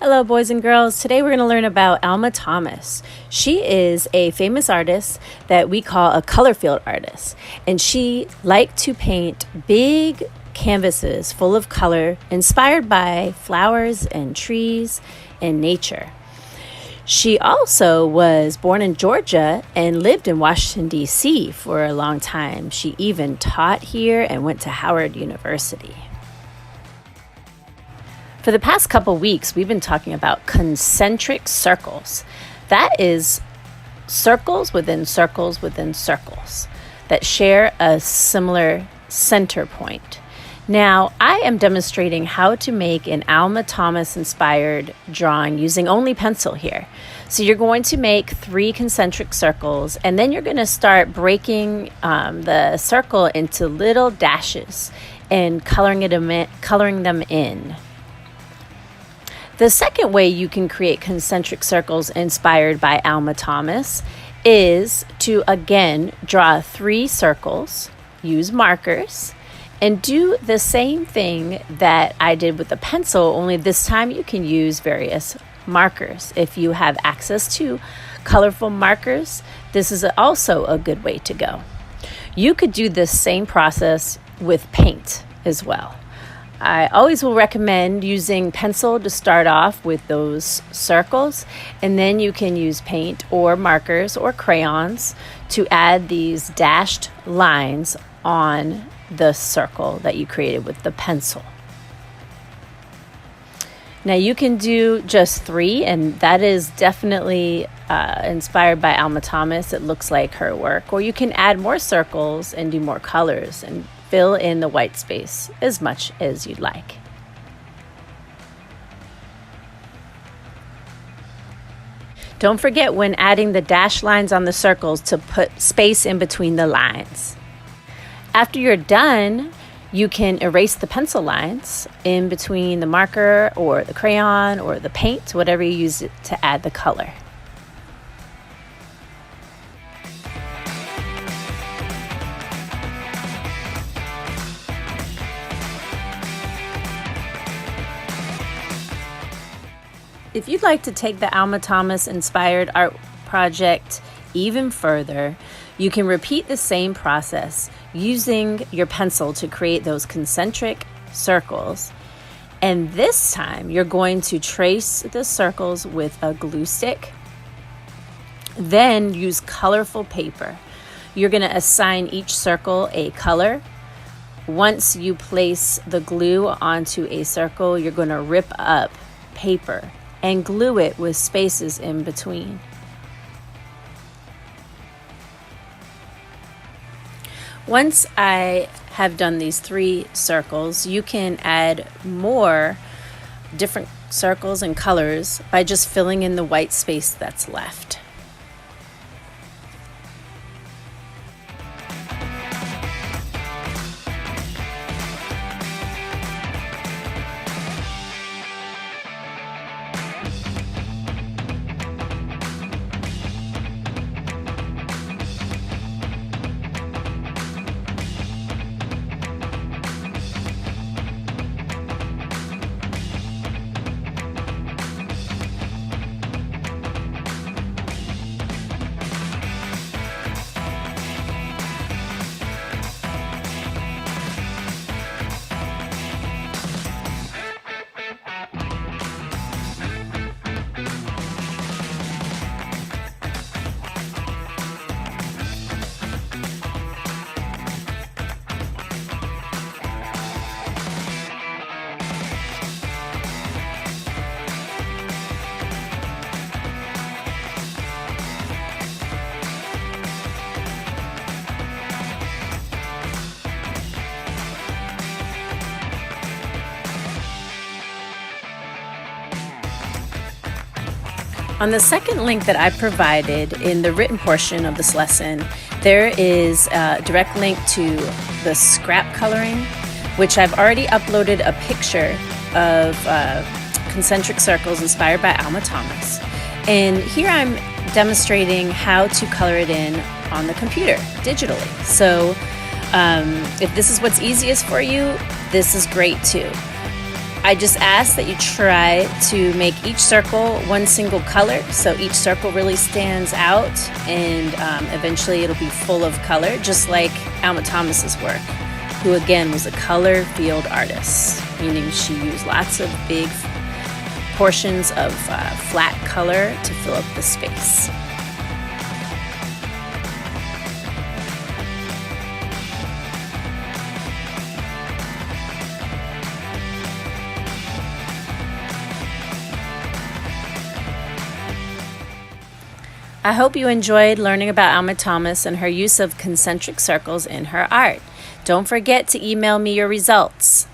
Hello, boys and girls. Today we're going to learn about Alma Thomas. She is a famous artist that we call a color field artist, and she liked to paint big canvases full of color inspired by flowers and trees and nature. She also was born in Georgia and lived in Washington, D.C. for a long time. She even taught here and went to Howard University. For the past couple weeks, we've been talking about concentric circles. That is circles within circles within circles that share a similar center point. Now, I am demonstrating how to make an Alma Thomas inspired drawing using only pencil here. So you're going to make 3 concentric circles, and then you're going to start breaking the circle into little dashes and coloring them in. The second way you can create concentric circles inspired by Alma Thomas is to, again, draw 3 circles, use markers, and do the same thing that I did with the pencil, only this time you can use various markers. If you have access to colorful markers, this is also a good way to go. You could do this same process with paint as well. I always will recommend using pencil to start off with those circles, and then you can use paint or markers or crayons to add these dashed lines on the circle that you created with the pencil. Now you can do just 3, and that is definitely inspired by Alma Thomas. It looks like her work. Or you can add more circles and do more colors and fill in the white space as much as you'd like. Don't forget when adding the dashed lines on the circles to put space in between the lines. After you're done, you can erase the pencil lines in between the marker or the crayon or the paint, whatever you use it to add the color. If you'd like to take the Alma Thomas inspired art project even further, you can repeat the same process using your pencil to create those concentric circles. And this time you're going to trace the circles with a glue stick. Then use colorful paper. You're going to assign each circle a color. Once you place the glue onto a circle, you're going to rip up paper and glue it with spaces in between. Once I have done these 3 circles, you can add more different circles and colors by just filling in the white space that's left. On the second link that I provided in the written portion of this lesson, there is a direct link to the scrap coloring, which I've already uploaded a picture of concentric circles inspired by Alma Thomas. And here I'm demonstrating how to color it in on the computer digitally. So if this is what's easiest for you, this is great too. I just ask that you try to make each circle one single color, so each circle really stands out, and eventually it'll be full of color, just like Alma Thomas's work, who again was a color field artist, meaning she used lots of big portions of flat color to fill up the space. I hope you enjoyed learning about Alma Thomas and her use of concentric circles in her art. Don't forget to email me your results.